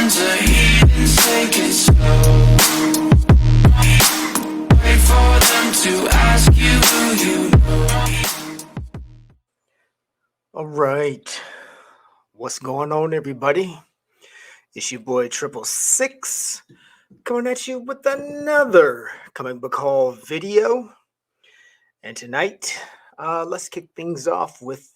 bunch of heathens, take it slow. Wait for them to ask you who you know. All right, what's going on, everybody? It's your boy 666 coming at you with another comic book haul video. And tonight, let's kick things off with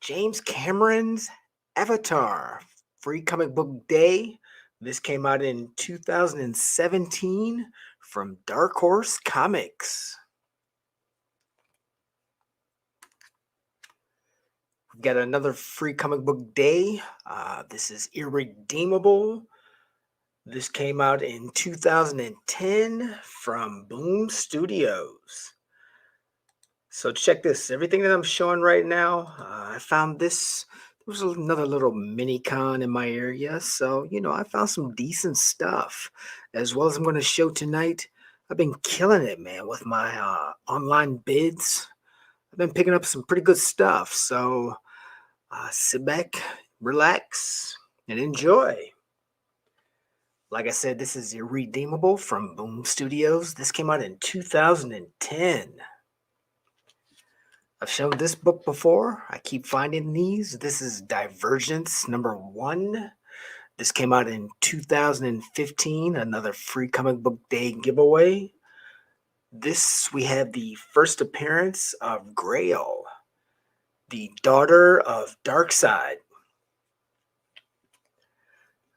James Cameron's Avatar Free Comic Book Day. This came out in 2017 from Dark Horse Comics. We've got another free comic book day. This is Irredeemable. This came out in 2010 from Boom Studios. So check this. Everything that I'm showing right now, I found this. There was another little mini con in my area. So, I found some decent stuff. As well as I'm going to show tonight. I've been killing it, man, with my online bids. I've been picking up some pretty good stuff. So sit back, relax, and enjoy. Like I said, this is Irredeemable from Boom Studios. This came out in 2010. I've shown this book before. I keep finding these. This is Divergence number 1. This came out in 2015, another free comic book day giveaway. This, we have the first appearance of Grail, the daughter of Darkseid.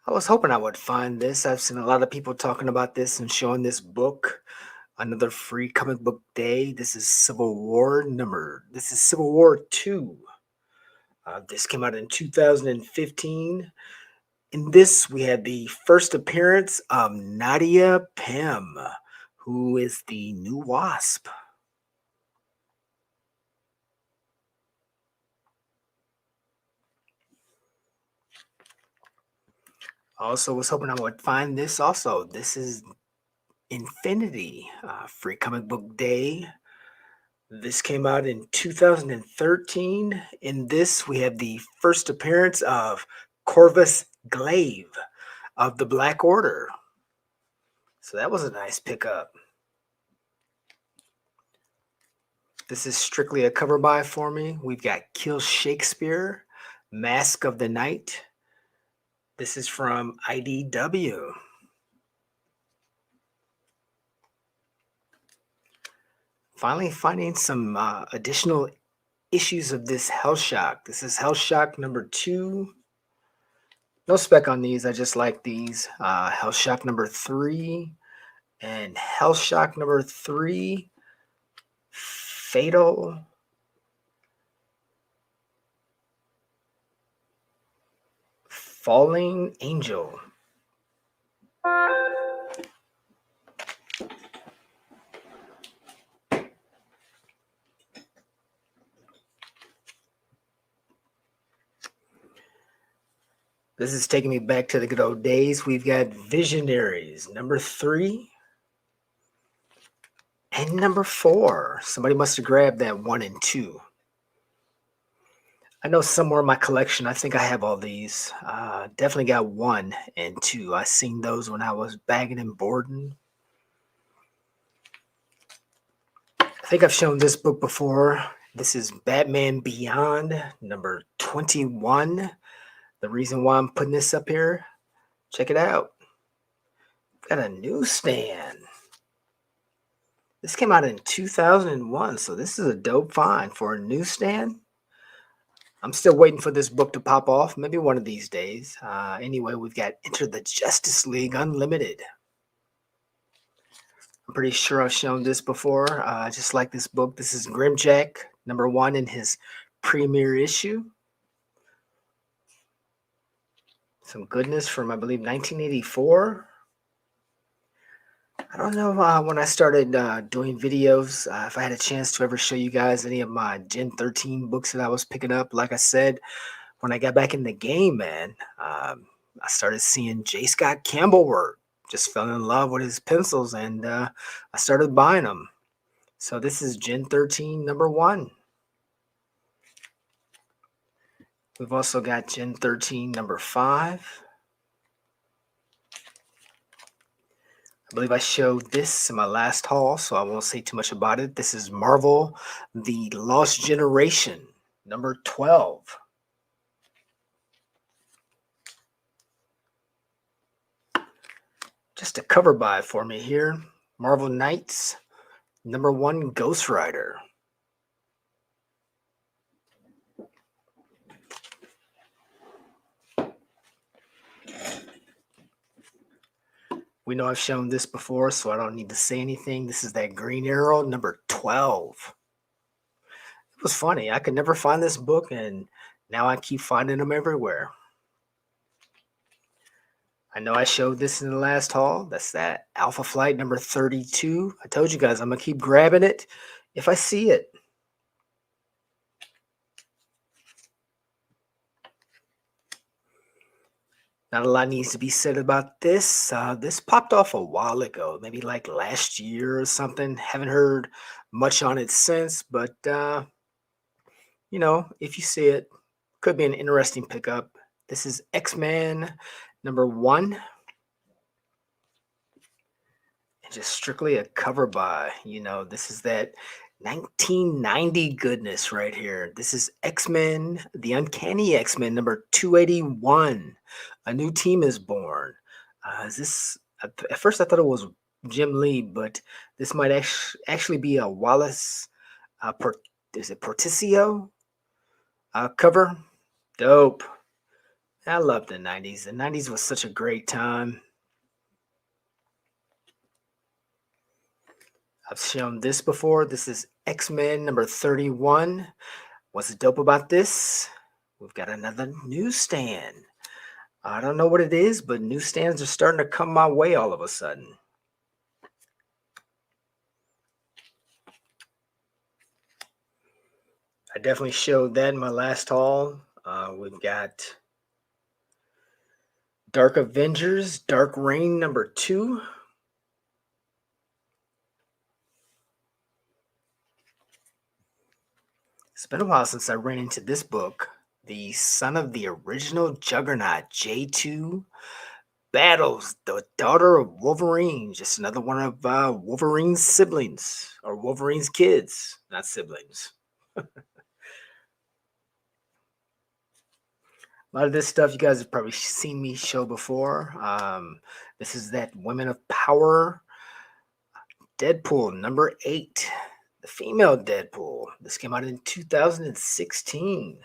I was hoping I would find this. I've seen a lot of people talking about this and showing this book. Another free comic book day. This is Civil War 2. This came out in 2015. In this, we had the first appearance of Nadia Pym, who is the new Wasp. Also was hoping I would find this also. This is Infinity, free comic book day. This came out in 2013. In this, we have the first appearance of Corvus Glaive of the Black Order. So that was a nice pickup. This is strictly a cover buy for me. We've got Kill Shakespeare, Mask of the Night. This is from IDW. Finally finding some additional issues of this Hellshock. This is Hellshock number 2. No spec on these. I just like these. Hellshock number 3 and Hellshock number 3 Fatal Falling Angel. This is taking me back to the good old days. We've got Visionaries number 3 and number 4. Somebody must have grabbed that 1 and 2. I know somewhere in my collection, I think I have all these. Definitely got 1 and 2. I seen those when I was bagging and boarding. I think I've shown this book before. This is Batman Beyond number 21. The reason why I'm putting this up here, check it out. Got a newsstand. This came out in 2001, so this is a dope find for a newsstand. I'm still waiting for this book to pop off, maybe one of these days. Anyway, we've got Enter the Justice League Unlimited. I'm pretty sure I've shown this before. I just like this book. This is Grimjack, number 1 in his premiere issue. Some goodness from, I believe, 1984. I don't know when I started doing videos, if I had a chance to ever show you guys any of my Gen 13 books that I was picking up. Like I said, when I got back in the game, man, I started seeing J. Scott Campbell work. Just fell in love with his pencils, and I started buying them. So this is Gen 13 number 1. We've also got Gen 13 number 5. I believe I showed this in my last haul, so I won't say too much about it. This is Marvel, The Lost Generation, number 12. Just a cover by for me here. Marvel Knights, number 1, Ghost Rider. We know I've shown this before, so I don't need to say anything. This is that Green Arrow, number 12. It was funny. I could never find this book, and now I keep finding them everywhere. I know I showed this in the last haul. That's that Alpha Flight number 32. I told you guys I'm going to keep grabbing it if I see it. Not a lot needs to be said about this. This popped off a while ago, maybe like last year or something. Haven't heard much on it since, but you know, if you see it, could be an interesting pickup. This is X-Men number 1. And just strictly a cover by, you know, this is that 1990 goodness right here. This is X-Men, the Uncanny X-Men number 281. A new team is born. Is this at first I thought it was Jim Lee, but this might actually be a Wallace is it Porticio cover? Dope. I love the 90s. The 90s was such a great time. I've shown this before. This is X-Men number 31. What's dope about this? We've got another newsstand. I don't know what it is, but newsstands are starting to come my way all of a sudden. I definitely showed that in my last haul. We've got Dark Avengers, Dark Reign number 2. It's been a while since I ran into this book. The son of the original Juggernaut, J2, battles the daughter of Wolverine. Just another one of Wolverine's siblings, or Wolverine's kids, not siblings. A lot of this stuff you guys have probably seen me show before. This is that Women of Power, Deadpool number 8. The female Deadpool. This came out in 2016.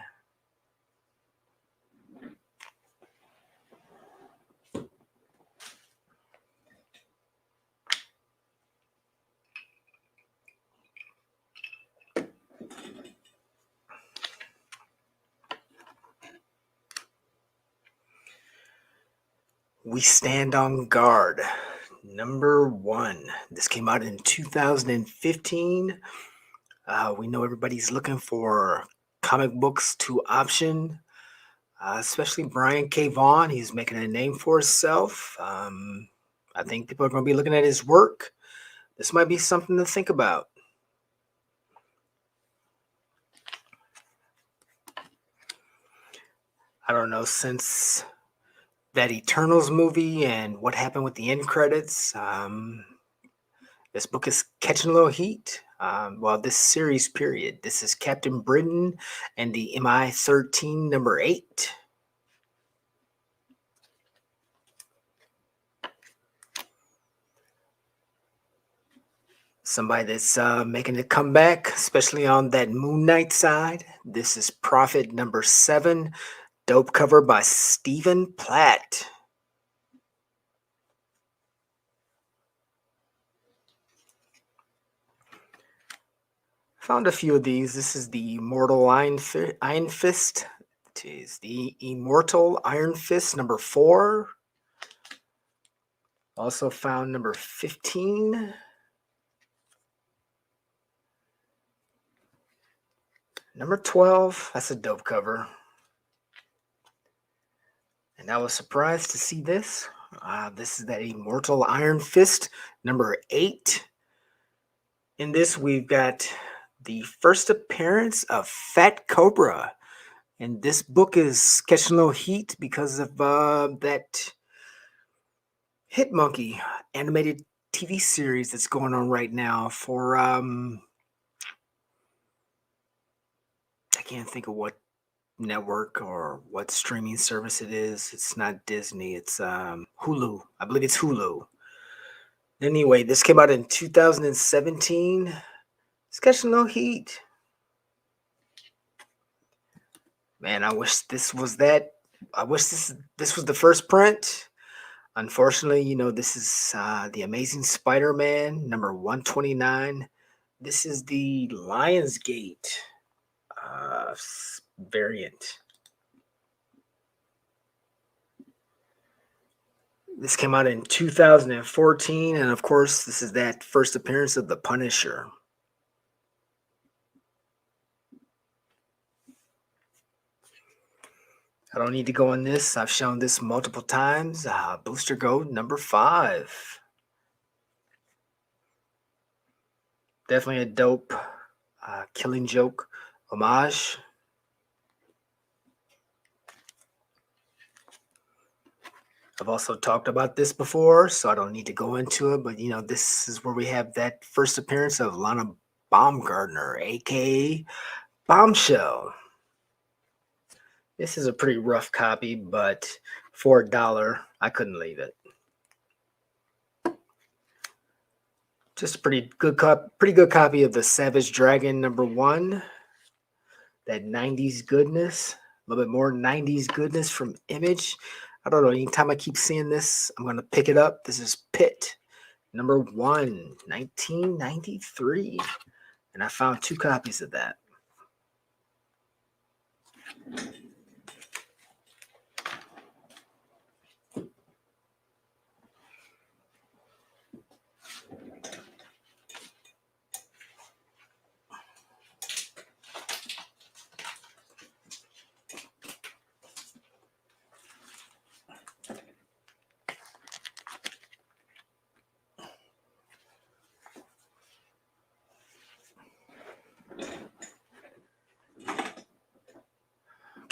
We Stand on Guard, number 1. This came out in 2015. We know everybody's looking for comic books to option, especially Brian K. Vaughan. He's making a name for himself. I think people are going to be looking at his work. This might be something to think about. I don't know, since that Eternals movie and what happened with the end credits, this book is catching a little heat. Well, this series period. This is Captain Britain and the MI-13 number 8. Somebody that's making a comeback, especially on that Moon Knight side. This is Prophet number 7. Dope cover by Stephen Platt. Found a few of these. This is the Immortal Iron Fist. It is the Immortal Iron Fist number 4. Also found number 15. Number 12. That's a dope cover. And I was surprised to see this. This is that Immortal Iron Fist number 8. In this, we've got the first appearance of Fat Cobra. And this book is catching a little heat because of that Hit Monkey animated TV series that's going on right now for I can't think of what network or what streaming service it is. It's not Disney. It's Hulu. I believe it's Hulu. Anyway, this came out in 2017. It's catching no heat. Man, I wish this was that. I wish this was the first print. Unfortunately, this is the Amazing Spider-Man number 129. This is the Lionsgate variant. This came out in 2014, and of course, this is that first appearance of the Punisher. I don't need to go on this. I've shown this multiple times. Booster Gold number 5. Definitely a dope Killing Joke homage. I've also talked about this before, so I don't need to go into it. But, this is where we have that first appearance of Lana Baumgartner, a.k.a. Bombshell. This is a pretty rough copy, but for $1, I couldn't leave it. Just a pretty good copy of the Savage Dragon number 1. That 90s goodness, a little bit more 90s goodness from Image. I don't know, anytime I keep seeing this, I'm going to pick it up. This is Pit number 1, 1993. And I found 2 copies of that.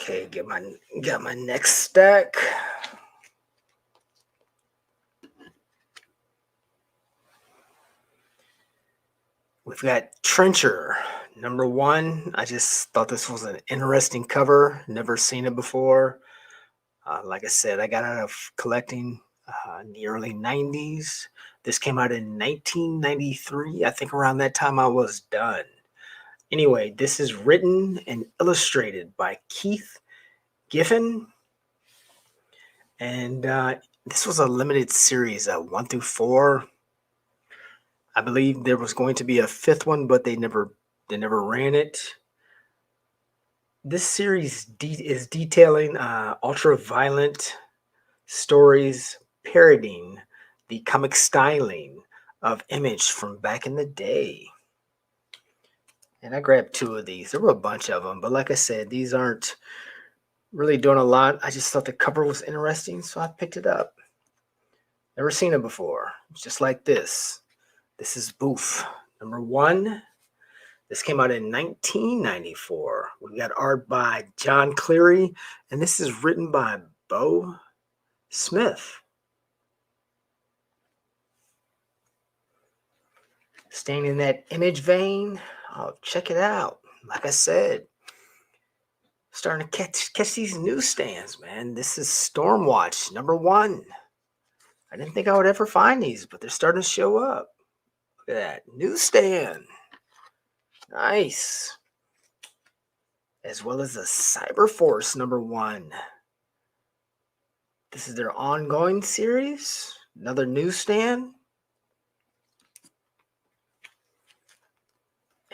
Okay, got my next stack. We've got Trencher number 1. I just thought this was an interesting cover. Never seen it before. Like I said, I got out of collecting in the early 90s. This came out in 1993. I think around that time I was done. Anyway, this is written and illustrated by Keith Giffen. And this was a limited series, 1 through 4. I believe there was going to be a 5th one, but they never ran it. This series is detailing ultra-violent stories parodying the comic styling of Image from back in the day. And I grabbed 2 of these. There were a bunch of them, but like I said, these aren't really doing a lot. I just thought the cover was interesting, so I picked it up. Never seen it before. It's just like this. This is Booth number 1. This came out in 1994. We got art by John Cleary, and this is written by Bo Smith. Staying in that Image vein, check it out. Like I said, starting to catch these newsstands, man. This is Stormwatch number 1. I didn't think I would ever find these, but they're starting to show up. Look at that newsstand. Nice. As well as the Cyberforce number 1. This is their ongoing series. Another newsstand.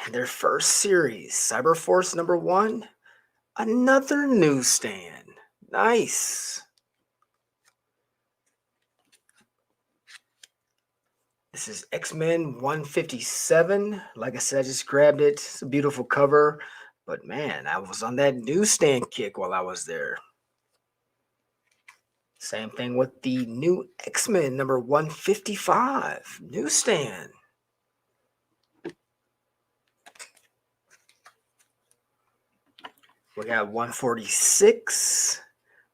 And their first series, Cyberforce number 1. Another newsstand. Nice. This is X-Men 157. Like I said, I just grabbed it. It's a beautiful cover. But man, I was on that newsstand kick while I was there. Same thing with the new X-Men number 155. Newsstand. We got 146.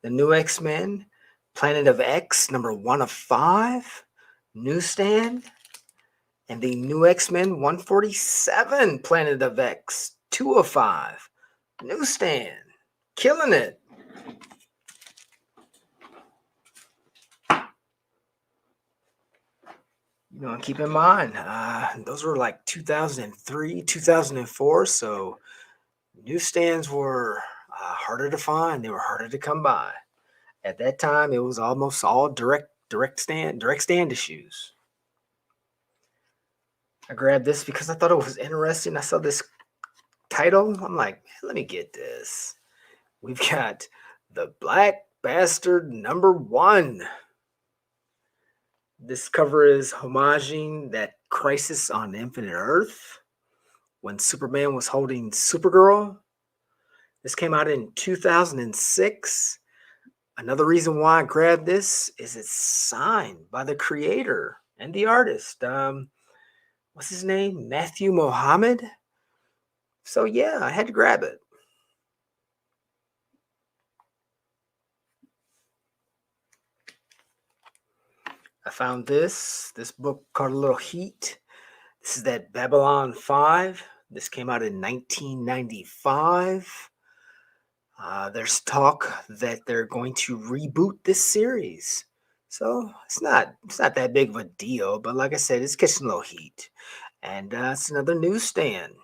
The new X-Men. Planet of X number 1 of 5. Newsstand. And the new X-Men 147, Planet of X 205, newsstand, killing it. Keep in mind, those were like 2003, 2004, so newsstands were harder to find. They were harder to come by. At that time, it was almost all direct stand issues. I grabbed this because I thought it was interesting. I saw this title. I'm like, let me get this. We've got the Black Bastard #1. This cover is homaging that Crisis on Infinite Earth when Superman was holding Supergirl. This came out in 2006. Another reason why I grabbed this is it's signed by the creator and the artist. What's his name? Matthew Mohammed. So yeah, I had to grab it. I found this book called A Little Heat. This is that Babylon 5. This came out in 1995. There's talk that they're going to reboot this series. So it's not that big of a deal, but like I said, it's catching a little heat. And it's another newsstand.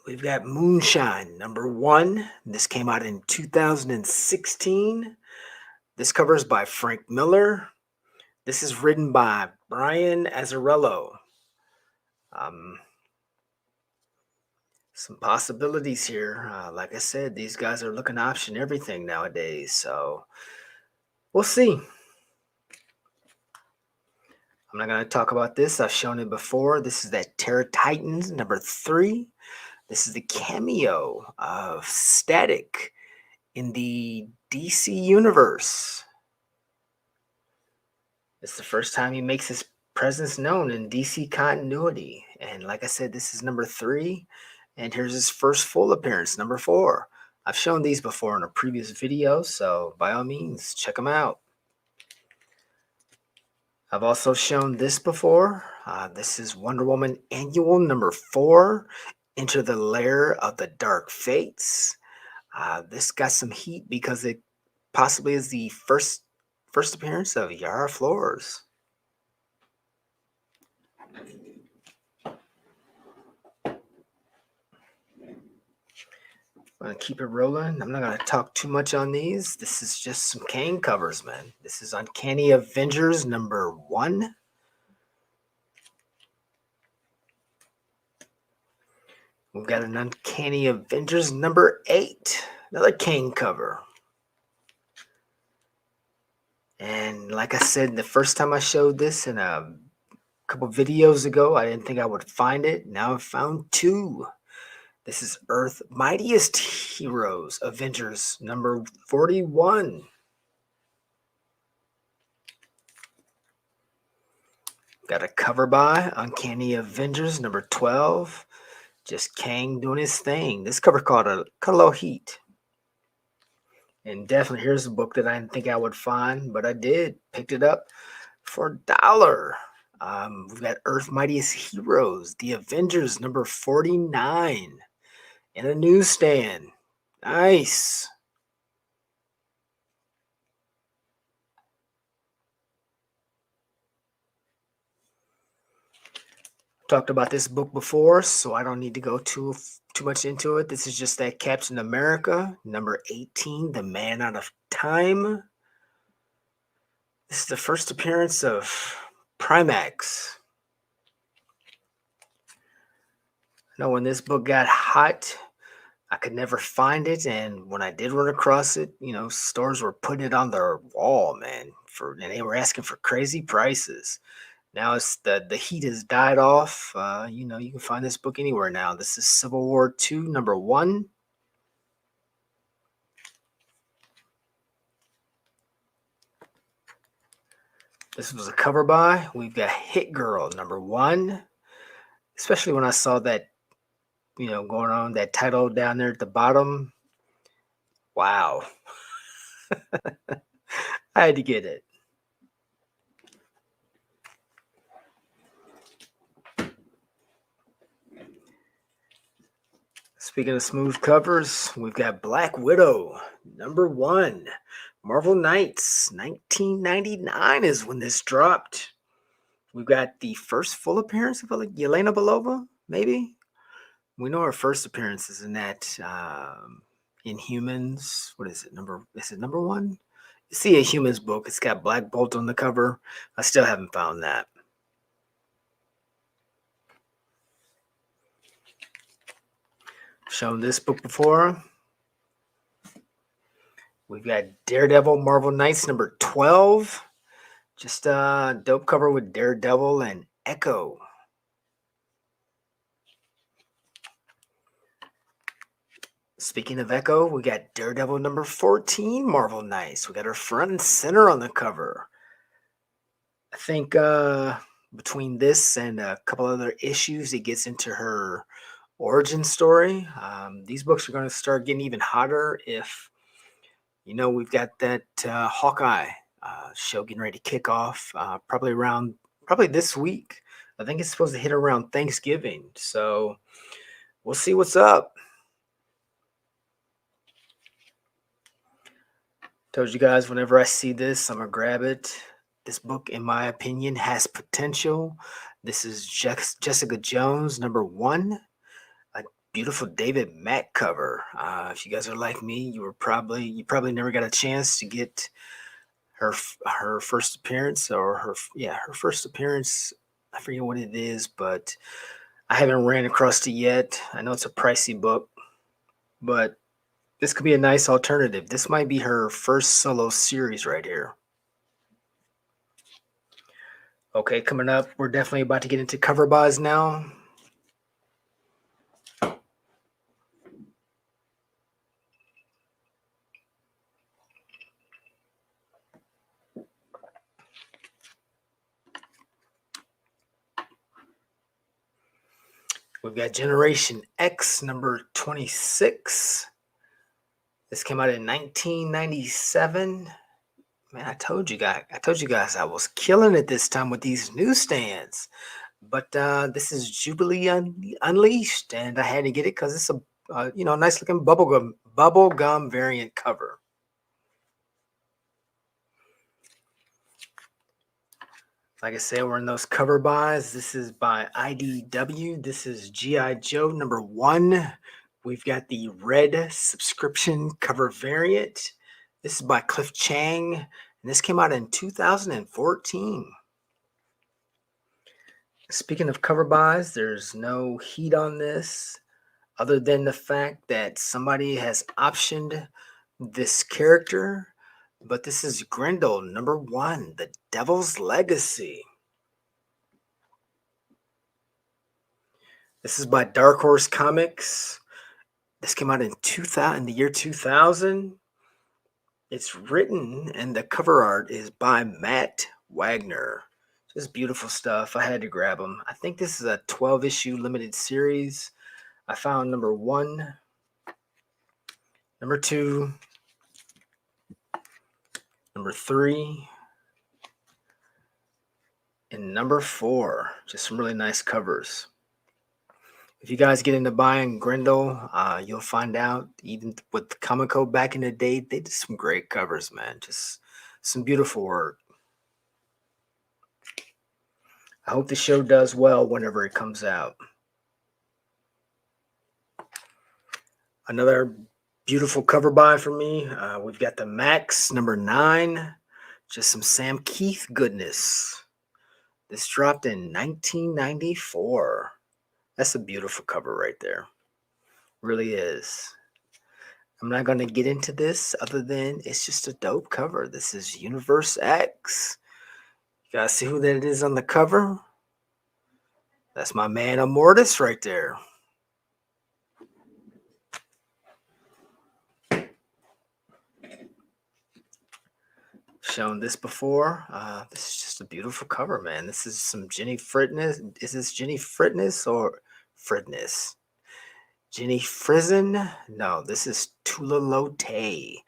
We've got Moonshine #1. This came out in 2016. This cover is by Frank Miller. This is written by Brian Azzarello. Some possibilities here. Like I said, these guys are looking to option everything nowadays. So we'll see. I'm not going to talk about this. I've shown it before. This is that Terra Titans #3. This is the cameo of Static in the DC universe. It's the first time he makes his presence known in DC continuity. And like I said, this is #3. And here's his first full appearance, #4. I've shown these before in a previous video, so by all means, check them out. I've also shown this before. This is Wonder Woman Annual #4, Enter the Lair of the Dark Fates. This got some heat because it possibly is the first appearance of Yara Flores. I'm going to keep it rolling. I'm not going to talk too much on these. This is just some Kane covers, man. This is Uncanny Avengers #1. We've got an Uncanny Avengers #8. Another Kane cover. And like I said, the first time I showed this in a couple videos ago, I didn't think I would find it. Now I've found 2. This is Earth Mightiest Heroes, Avengers #41. Got a cover by Uncanny Avengers #12. Just Kang doing his thing. This cover called a little heat. And definitely here's a book that I didn't think I would find, but I did. Picked it up for $1. We've got Earth Mightiest Heroes, the Avengers #49. In a newsstand. Nice. Talked about this book before, so I don't need to go too much into it. This is just that Captain America #18, The Man Out of Time. This is the first appearance of Primax. I know when this book got hot, I could never find it, and when I did run across it, stores were putting it on their wall, man, and they were asking for crazy prices. Now it's the heat has died off. You can find this book anywhere now. This is Civil War II #1. This was a cover by. We've got Hit Girl #1. Especially when I saw that, going on that title down there at the bottom. Wow. I had to get it. Speaking of smooth covers, we've got Black Widow, #1. Marvel Knights, 1999 is when this dropped. We've got the first full appearance of Yelena Belova, maybe. We know her first appearance is in that Inhumans. What is it? Is it #1? You see a Humans book. It's got Black Bolt on the cover. I still haven't found that. Shown this book before. We've got Daredevil Marvel Knights #12. Just a dope cover with Daredevil and Echo. Speaking of Echo, we got Daredevil #14 Marvel Knights. We got her front and center on the cover. I think between this and a couple other issues, it gets into her origin story. These books are going to start getting even hotter if, we've got that Hawkeye show getting ready to kick off probably this week. I think it's supposed to hit around Thanksgiving. So we'll see what's up. Told you guys whenever I see this, I'm going to grab it. This book, in my opinion, has potential. This is Jessica Jones #1. A beautiful David Mack cover. If you guys are like me, you probably never got a chance to get her first appearance or her first appearance. I forget what it is, but I haven't ran across it yet. I know it's a pricey book, but this could be a nice alternative. This might be her first solo series right here. Okay, coming up, we're definitely about to get into cover buys now. We've got Generation X #26. This came out in 1997. Man, I told you guys I was killing it this time with these newsstands. But this is Jubilee Unleashed, and I had to get it because it's a nice looking bubblegum variant cover. Like I said, we're in those cover buys. This is by IDW. This is G.I. Joe #1. We've got the red subscription cover variant. This is by Cliff Chang, and this came out in 2014. Speaking of cover buys, there's no heat on this other than the fact that somebody has optioned this character. But this is Grendel #1, The Devil's Legacy. This is by Dark Horse Comics. This came out in the year 2000. It's written and the cover art is by Matt Wagner. Just beautiful stuff. I had to grab them. I think this is a 12-issue limited series. I found #1, #2, #3, and #4. Just some really nice covers. If you guys get into buying Grendel, you'll find out, even with Comico back in the day, they did some great covers, man. Just some beautiful work. I hope the show does well whenever it comes out. Another beautiful cover buy for me. We've got the Max #9. Just some Sam Keith goodness. This dropped in 1994. That's a beautiful cover right there. Really is. I'm not going to get into this other than it's just a dope cover. This is Universe X. You guys see who that is on the cover? That's my man Immortus right there. Shown this before. This is just a beautiful cover, man. This is some Jenny Fritness. Is this Jenny Fritness or Fritness? Jenny Frizen? No, this is Tula Lote.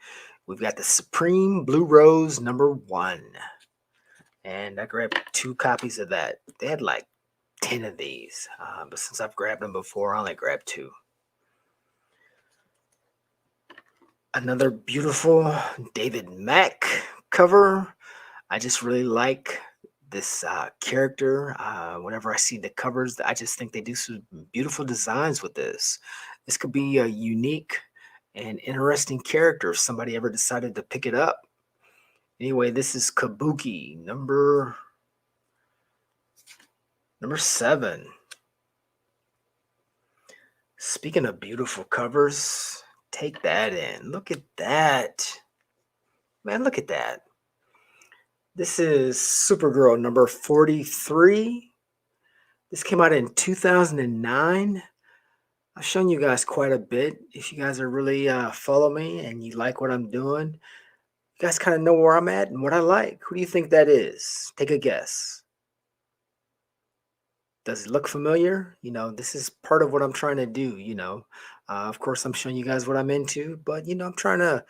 we've got the Supreme Blue Rose #1. And I grabbed 2 copies of that. They had like 10 of these. But since I've grabbed them before, I only grabbed 2. Another beautiful David Mack cover. I just really like this character. Whenever I see the covers, I just think they do some beautiful designs with this. This could be a unique and interesting character if somebody ever decided to pick it up. Anyway, this is Kabuki number 7. Speaking of beautiful covers, take that in. Look at that. Man, look at that. This is Supergirl number 43. This came out in 2009. I've shown you guys quite a bit. If you guys are really follow me and you like what I'm doing, you guys kind of know where I'm at and what I like. Who do you think that is? Take a guess. Does it look familiar? This is part of what I'm trying to do. Of course, I'm showing you guys what I'm into, but I'm trying to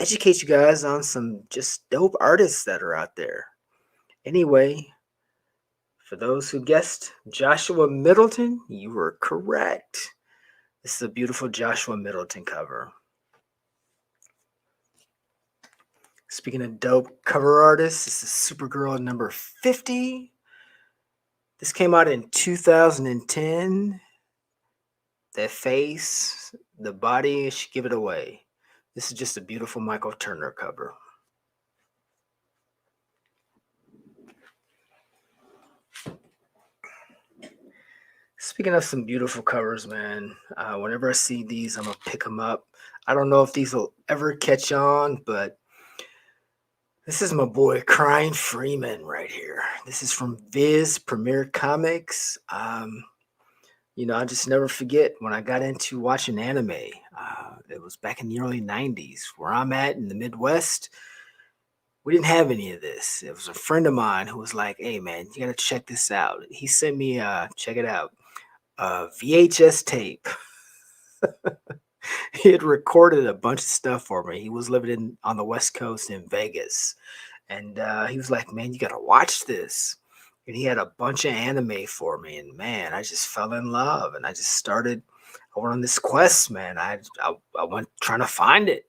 educate you guys on some just dope artists that are out there. Anyway, for those who guessed Joshua Middleton, you were correct. This is a beautiful Joshua Middleton cover. Speaking of dope cover artists, this is Supergirl number 50. This came out in 2010. That face, the body, should give it away. This is just a beautiful Michael Turner cover. Speaking of some beautiful covers, man, whenever I see these, I'm going to pick them up. I don't know if these will ever catch on, but this is my boy Crying Freeman right here. This is from Viz Premier Comics. I just never forget when I got into watching anime. It was back in the early 90s. Where I'm at in the Midwest, we didn't have any of this. It was a friend of mine who was like, hey, man, you got to check this out. He sent me, check it out, a VHS tape. He had recorded a bunch of stuff for me. He was living on the West Coast in Vegas. And he was like, man, you got to watch this. And he had a bunch of anime for me. And man, I just fell in love. And I went on this quest, man. I went trying to find it.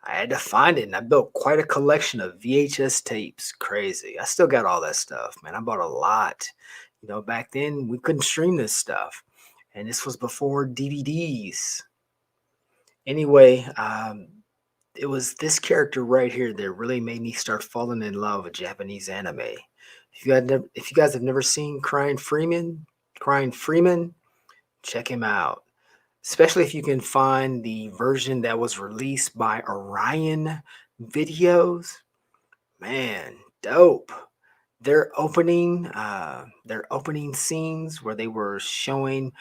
I had to find it. And I built quite a collection of VHS tapes. Crazy. I still got all that stuff, man. I bought a lot. Back then we couldn't stream this stuff. And this was before DVDs. Anyway, it was this character right here that really made me start falling in love with Japanese anime. If you guys have never seen Crying Freeman, check him out. Especially if you can find the version that was released by Orion Videos. Man, dope. Their opening scenes where they were showing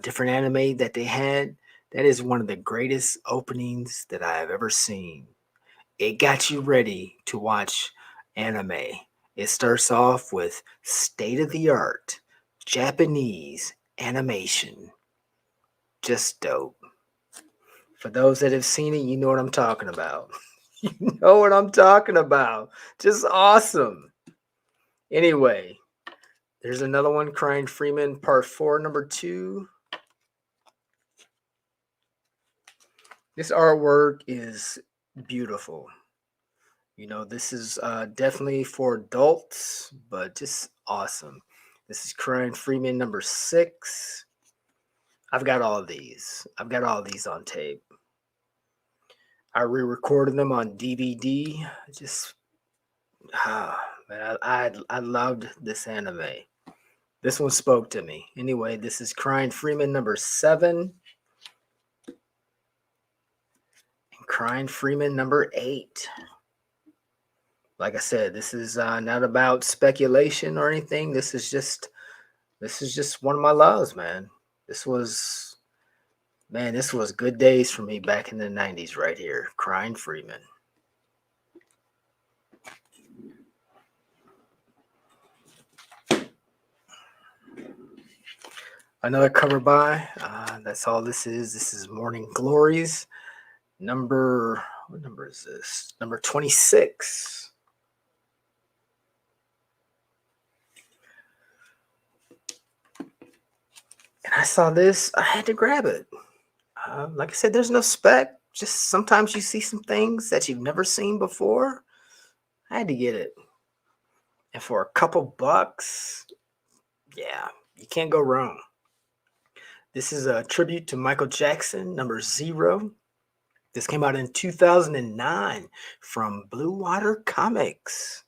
different anime that they had, that is one of the greatest openings that I have ever seen. It got you ready to watch anime. It starts off with state-of-the-art Japanese animation. Just dope. For those that have seen it, you know what I'm talking about. You know what I'm talking about. Just awesome. Anyway, there's another one, Crying Freeman, Part 4, number 2. This artwork is beautiful. This is definitely for adults, but just awesome. This is Crying Freeman number 6. I've got all of these. I've got all of these on tape. I re-recorded them on DVD. Man, I loved this anime. This one spoke to me. Anyway, this is Crying Freeman number 7. And Crying Freeman number 8. Like I said, this is not about speculation or anything. This is just one of my loves, man. This was good days for me back in the 90s right here. Crying Freeman. Another cover by. That's all this is. This is Morning Glories. Number What number is this? Number 26. And I saw this, I had to grab it. Like I said, there's no spec. Just sometimes you see some things that you've never seen before. I had to get it. And for a couple bucks, yeah, you can't go wrong. This is a tribute to Michael Jackson, number 0. This came out in 2009 from Blue Water Comics.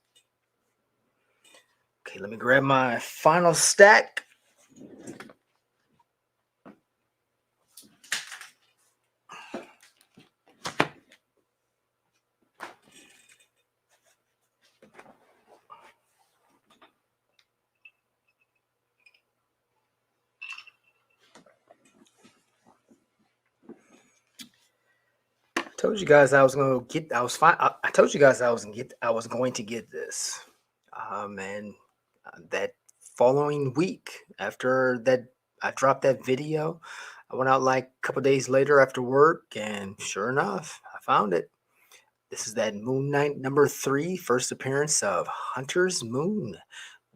Okay, let me grab my final stack. Told you guys I was gonna get. I was fine. I told you guys I was going to get this. And that following week after that, I dropped that video. I went out like a couple days later after work, and sure enough, I found it. This is that Moon Knight number 3, first appearance of Hunter's Moon,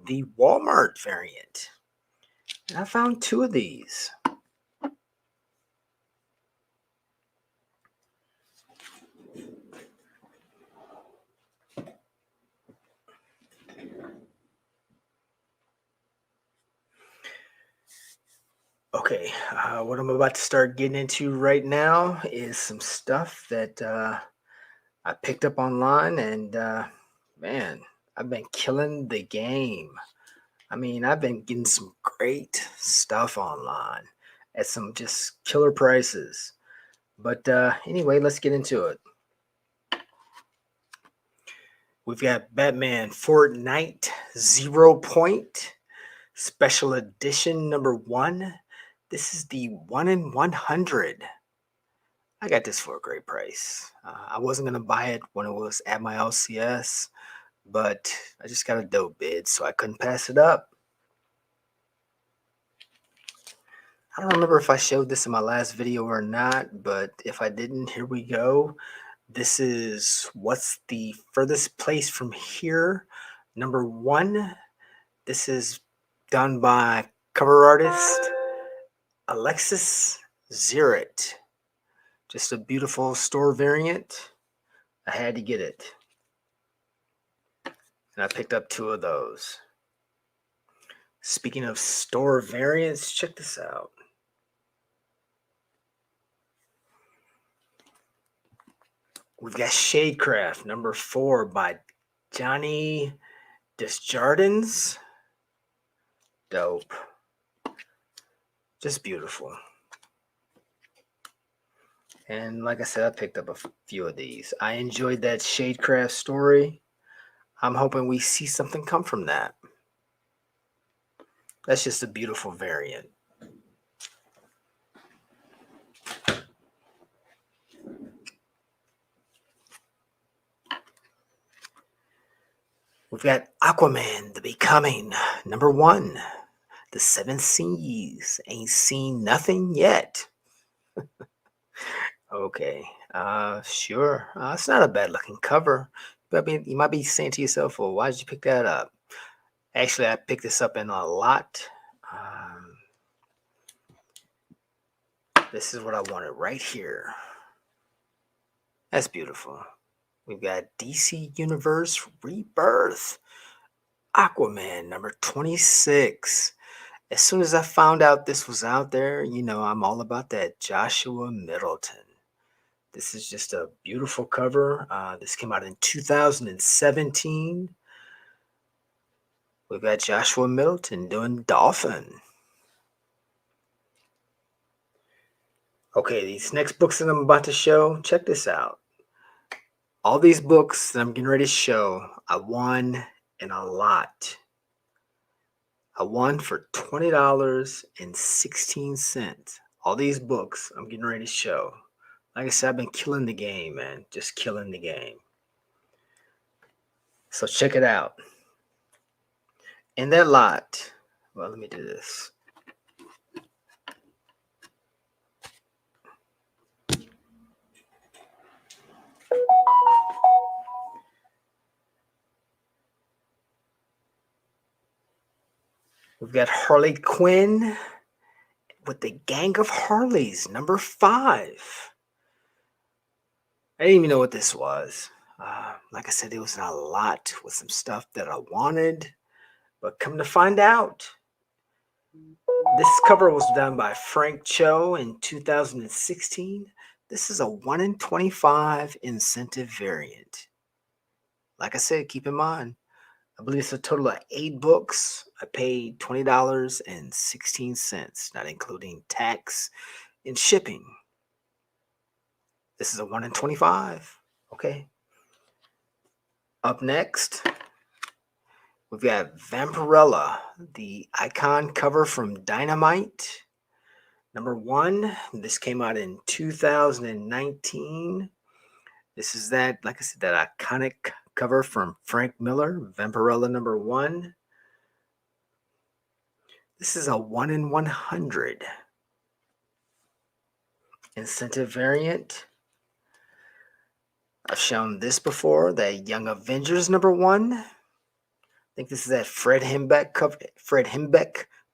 the Walmart variant. And I found 2 of these. Okay, what I'm about to start getting into right now is some stuff that I picked up online, and man, I've been killing the game. I mean, I've been getting some great stuff online at some just killer prices. But anyway, let's get into it. We've got Batman Fortnite 0 Point Special Edition number 1. This is the 1 in 100. I got this for a great price. I wasn't going to buy it when it was at my LCS, but I just got a dope bid, so I couldn't pass it up. I don't remember if I showed this in my last video or not, but if I didn't, here we go. This is What's the Furthest Place from Here, number 1. This is done by cover artist Alexis Zirrit. Just a beautiful store variant. I had to get it. And I picked up 2 of those. Speaking of store variants, check this out. We've got Shadecraft number 4 by Johnny Desjardins. Dope. Just beautiful. And like I said, I picked up a few of these. I enjoyed that Shadecraft story. I'm hoping we see something come from that. That's just a beautiful variant. We've got Aquaman, The Becoming, number 1. The 7 Seas. Ain't seen nothing yet. Okay, sure. It's not a bad looking cover. But I mean, you might be saying to yourself, well, why did you pick that up? Actually, I picked this up in a lot. This is what I wanted right here. That's beautiful. We've got DC Universe Rebirth. Aquaman number 26. As soon as I found out this was out there, you know, I'm all about that Joshua Middleton. This is just a beautiful cover. This came out in 2017. We've got Joshua Middleton doing Dolphin. Okay, these next books that I'm about to show, check this out. All these books that I'm getting ready to show, I won in a lot. I won for $20.16. All these books I'm getting ready to show. Like I said, I've been killing the game, man. Just killing the game. So check it out. In that lot, well, let me do this. We've got Harley Quinn with the Gang of Harleys, number 5. I didn't even know what this was. Like I said, it was a lot with some stuff that I wanted, but come to find out, this cover was done by Frank Cho in 2016. This is a 1 in 25 incentive variant. Like I said, keep in mind, I believe it's a total of 8 books. I paid $20.16, not including tax and shipping. This is a 1 in 25. Okay. Up next, we've got Vampirella, the icon cover from Dynamite. Number 1, this came out in 2019. This is that, like I said, that iconic cover from Frank Miller, Vampirella number 1. This is a 1 in 100 incentive variant. I've shown this before, that Young Avengers number 1. I think this is that Fred Hembeck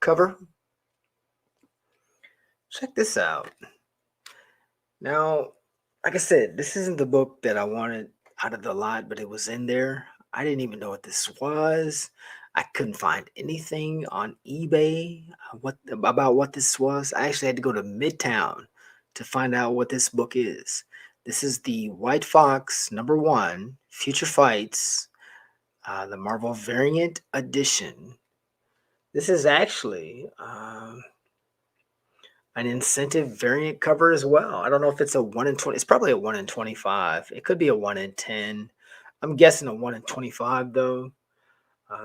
cover. Check this out. Now, like I said, this isn't the book that I wanted out of the lot, but it was in there. I didn't even know what this was. I couldn't find anything on eBay about what this was. I actually had to go to Midtown to find out what this book is. This is the White Fox number 1, Future Fights, the Marvel Variant Edition. This is actually an incentive variant cover as well. I don't know if it's a 1 in 20. It's probably a 1 in 25. It could be a 1 in 10. I'm guessing a 1 in 25 though.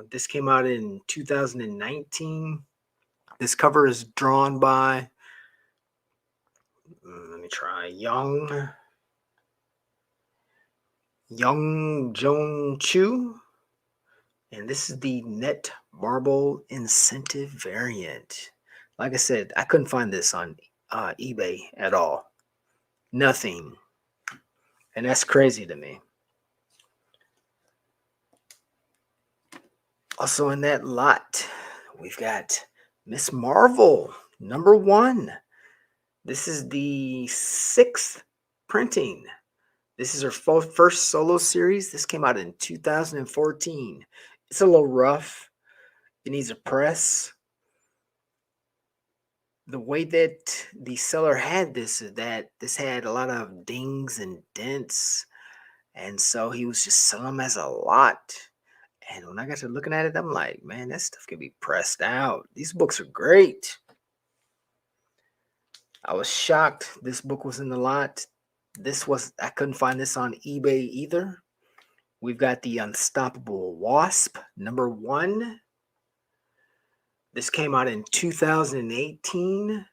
This came out in 2019. This cover is drawn by, let me try, Young Jong Chu. And this is the Net Marble Incentive variant. Like I said, I couldn't find this on eBay at all. Nothing. And that's crazy to me. Also in that lot, we've got Miss Marvel, number 1. This is the 6th printing. This is her first solo series. This came out in 2014. It's a little rough. It needs a press. The way that the seller had this is that this had a lot of dings and dents. And so he was just selling them as a lot. And when I got to looking at it, I'm like, man, that stuff can be pressed out. These books are great. I was shocked this book was in the lot. I couldn't find this on eBay either. We've got the Unstoppable Wasp, number 1. This came out in 2018.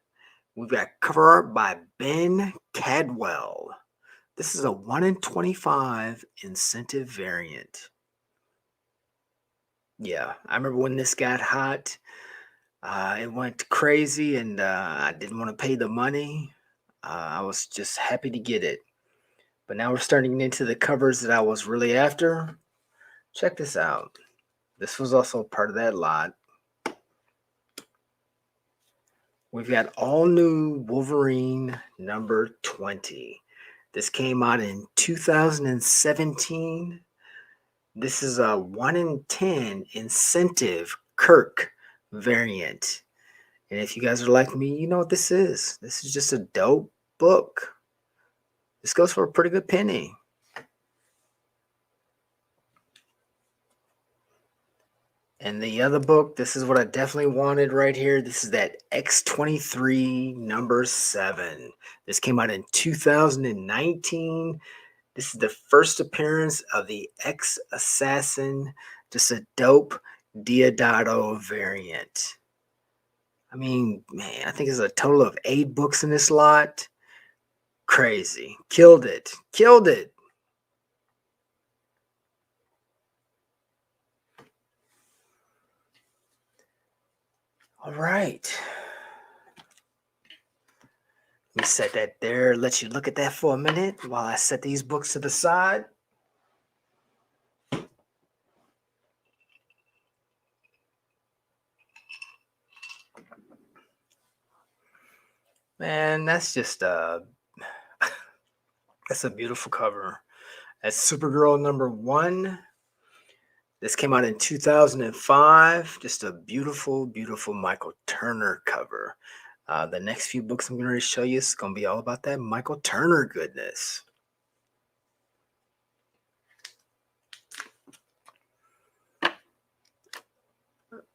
We've got cover art by Ben Cadwell. This is a 1 in 25 incentive variant. Yeah, I remember when this got hot. It went crazy, and I didn't want to pay the money. I was just happy to get it. But now we're starting into the covers that I was really after. Check this out. This was also part of that lot. We've got all new Wolverine number 20. This came out in 2017. This is a 1 in 10 incentive Kirk variant. And if you guys are like me, you know what this is. This is just a dope book. This goes for a pretty good penny. And the other book, this is what I definitely wanted right here. This is that X-23 number 7. This came out in 2019. This is the first appearance of the X-Assassin. Just a dope Diodato variant. I mean, man, I think there's a total of 8 books in this lot. Crazy. Killed it. Killed it. All right. Let me set that there. Let you look at that for a minute while I set these books to the side. Man, that's just that's a beautiful cover. That's Supergirl number 1. This came out in 2005. Just a beautiful, beautiful Michael Turner cover. The next few books I'm going to show you is going to be all about that Michael Turner goodness.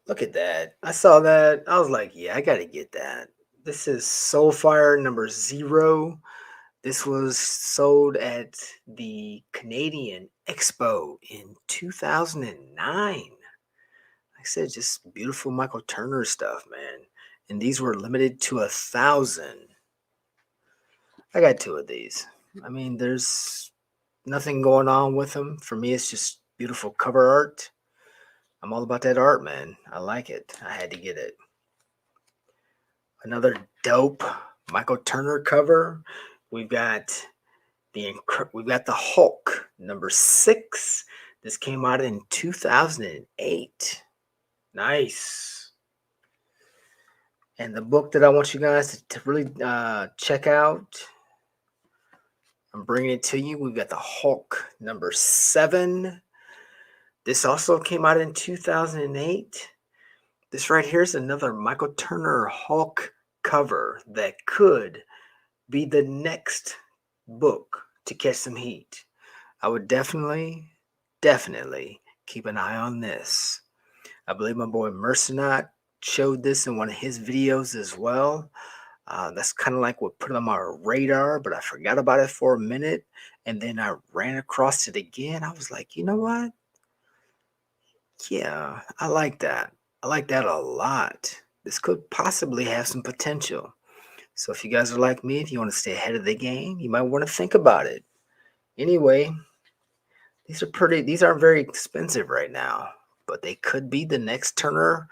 Look at that. I saw that. I was like, yeah, I got to get that. This is Soulfire number 0. This was sold at the Canadian Expo in 2009. Like I said, just beautiful Michael Turner stuff, man. And these were limited to 1,000. I got 2 of these. I mean, there's nothing going on with them. For me, it's just beautiful cover art. I'm all about that art, man. I like it. I had to get it. Another dope Michael Turner cover. We've got the Hulk number 6. This came out in 2008. Nice. And the book that I want you guys to really check out, I'm bringing it to you. We've got the Hulk number 7. This also came out in 2008. This right here is another Michael Turner Hulk cover that could be the next book to catch some heat. I would definitely keep an eye on this. I believe my boy Mercenot showed this in one of his videos as well. That's kind of like what put it on my radar, but I forgot about it for a minute. And then I ran across it again. I was like, you know what? Yeah, I like that. I like that a lot. This could possibly have some potential. So if you guys are like me, if you want to stay ahead of the game, you might want to think about it. Anyway, these aren't very expensive right now, but they could be the next Turner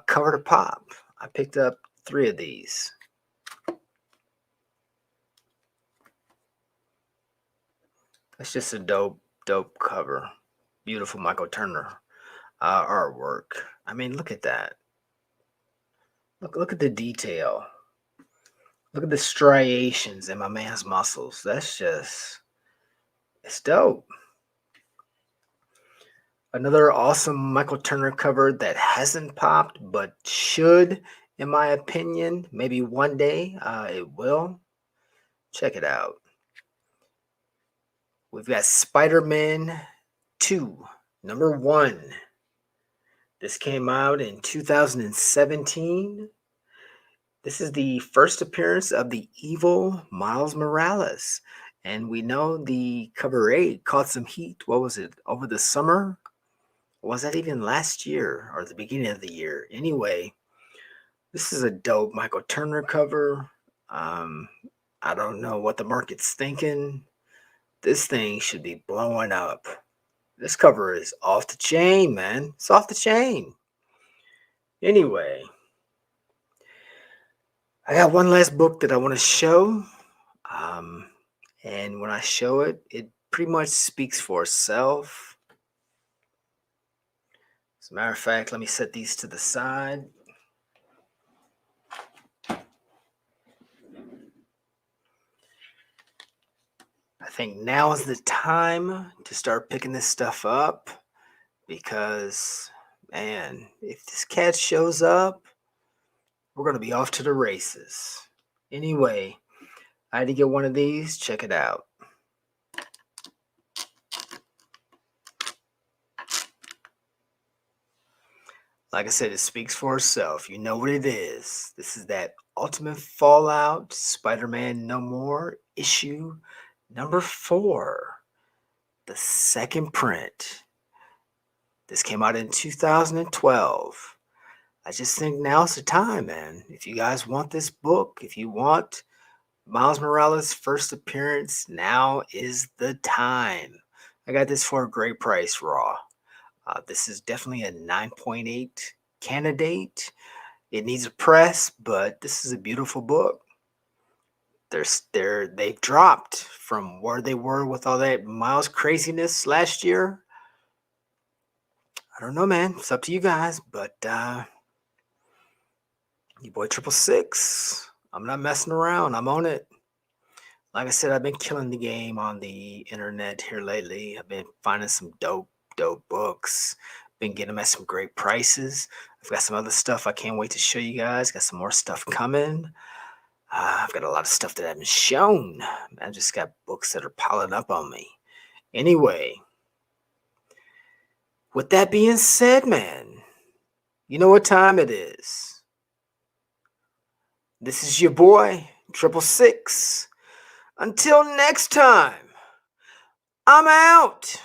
cover to pop. I picked up 3 of these. That's just a dope cover. Beautiful Michael Turner artwork. I mean, look at that. Look at the detail. Look at the striations in my man's muscles. That's just, it's dope. Another awesome Michael Turner cover that hasn't popped, but should, in my opinion. Maybe one day it will. Check it out. We've got Spider-Man 2, number 1. This came out in 2017. This is the first appearance of the evil Miles Morales. And we know the cover 8 caught some heat. What was it? Over the summer? Was that even last year or the beginning of the year? Anyway, this is a dope Michael Turner cover. I don't know what the market's thinking. This thing should be blowing up. This cover is off the chain, man. It's off the chain. Anyway, I got one last book that I want to show. And when I show it, it pretty much speaks for itself. As a matter of fact, let me set these to the side. I think now is the time to start picking this stuff up because, man, if this cat shows up, we're going to be off to the races. Anyway, I had to get one of these. Check it out. Like I said, it speaks for itself. You know what it is. This is that Ultimate Fallout Spider-Man No More issue number 4. The second print. This came out in 2012. I just think now's the time, man. If you guys want this book, if you want Miles Morales' first appearance, now is the time. I got this for a great price, raw. This is definitely a 9.8 candidate. It needs a press, but this is a beautiful book. They've dropped from where they were with all that Miles craziness last year. I don't know, man. It's up to you guys, but your boy 666. I'm not messing around. I'm on it. Like I said, I've been killing the game on the internet here lately. I've been finding some dope books. Been getting them at some great prices. I've got some other stuff I can't wait to show you guys. Got some more stuff coming. I've got a lot of stuff that I haven't shown. I just got books that are piling up on me. Anyway, with that being said, man, you know what time it is. This is your boy, 666. Until next time, I'm out.